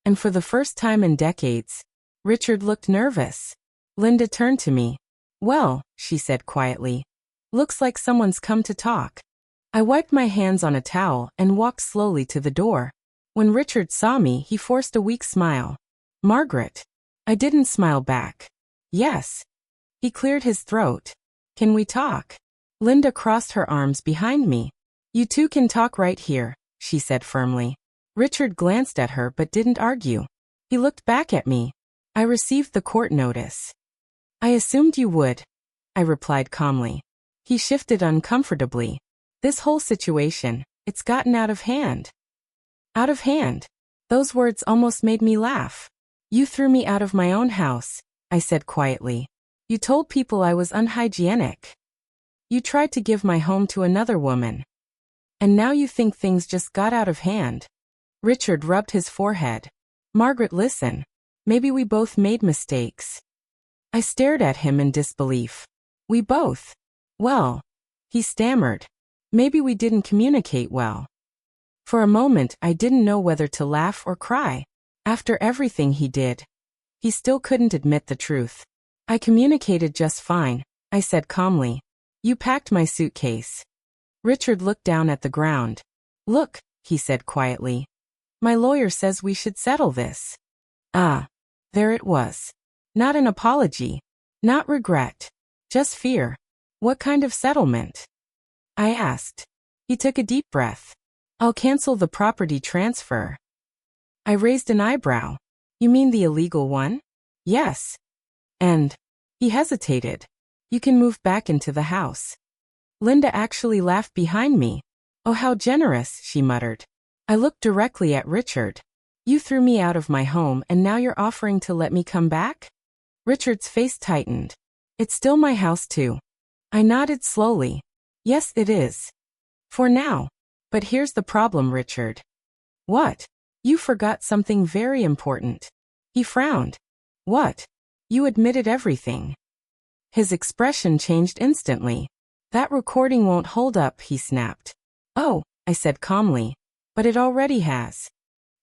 And for the first time in decades, Richard looked nervous. Linda turned to me. Well, she said quietly. Looks like someone's come to talk. I wiped my hands on a towel and walked slowly to the door. When Richard saw me, he forced a weak smile. Margaret. I didn't smile back. Yes. He cleared his throat. Can we talk? Linda crossed her arms behind me. You two can talk right here, she said firmly. Richard glanced at her but didn't argue. He looked back at me. I received the court notice. I assumed you would, I replied calmly. He shifted uncomfortably. This whole situation, it's gotten out of hand. Out of hand. Those words almost made me laugh. You threw me out of my own house, I said quietly. You told people I was unhygienic. You tried to give my home to another woman. And now you think things just got out of hand. Richard rubbed his forehead. Margaret, listen. Maybe we both made mistakes. I stared at him in disbelief. We both. Well, he stammered. Maybe we didn't communicate well. For a moment, I didn't know whether to laugh or cry. After everything he did, he still couldn't admit the truth. I communicated just fine, I said calmly. You packed my suitcase. Richard looked down at the ground. Look, he said quietly. My lawyer says we should settle this. Ah, there it was. Not an apology. Not regret. Just fear. What kind of settlement? I asked. He took a deep breath. I'll cancel the property transfer. I raised an eyebrow. You mean the illegal one? Yes. And he hesitated. You can move back into the house. Linda actually laughed behind me. Oh, how generous, she muttered. I looked directly at Richard. You threw me out of my home and now you're offering to let me come back? Richard's face tightened. It's still my house too. I nodded slowly. Yes, it is. For now. But here's the problem, Richard. What? You forgot something very important. He frowned. What? You admitted everything. His expression changed instantly. That recording won't hold up, he snapped. Oh, I said calmly. But it already has.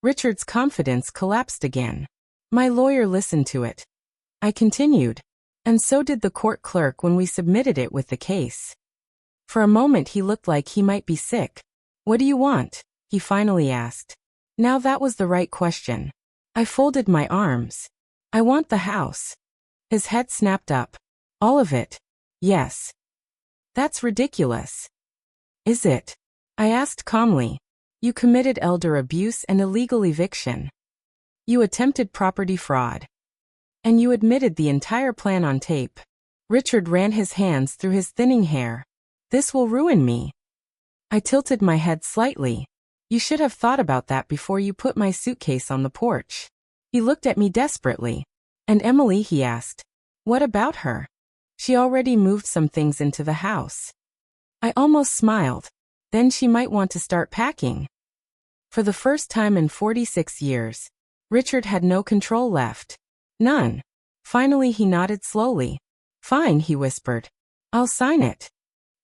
Richard's confidence collapsed again. My lawyer listened to it. I continued. And so did the court clerk when we submitted it with the case. For a moment he looked like he might be sick. What do you want? He finally asked. Now that was the right question. I folded my arms. I want the house. His head snapped up. All of it. Yes. That's ridiculous. Is it? I asked calmly. You committed elder abuse and illegal eviction. You attempted property fraud. And you admitted the entire plan on tape. Richard ran his hands through his thinning hair. This will ruin me. I tilted my head slightly. You should have thought about that before you put my suitcase on the porch. He looked at me desperately. And Emily, he asked. What about her? She already moved some things into the house. I almost smiled. Then she might want to start packing. For the first time in 46 years, Richard had no control left. None. Finally he nodded slowly. Fine, he whispered. I'll sign it.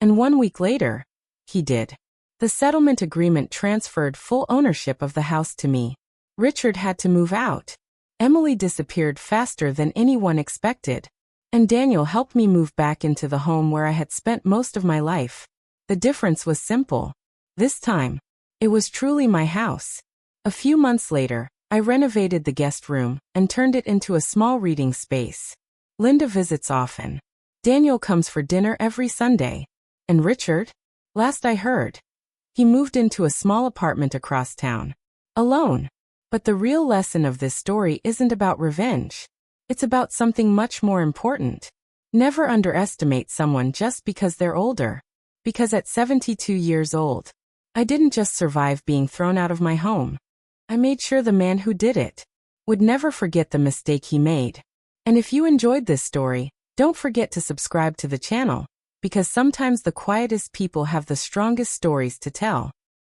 And 1 week later, he did. The settlement agreement transferred full ownership of the house to me. Richard had to move out. Emily disappeared faster than anyone expected. And Daniel helped me move back into the home where I had spent most of my life. The difference was simple. This time, it was truly my house. A few months later, I renovated the guest room and turned it into a small reading space. Linda visits often. Daniel comes for dinner every Sunday. And Richard? Last I heard, he moved into a small apartment across town. Alone. But the real lesson of this story isn't about revenge. It's about something much more important. Never underestimate someone just because they're older. Because at 72 years old, I didn't just survive being thrown out of my home. I made sure the man who did it would never forget the mistake he made. And if you enjoyed this story, don't forget to subscribe to the channel, because sometimes the quietest people have the strongest stories to tell.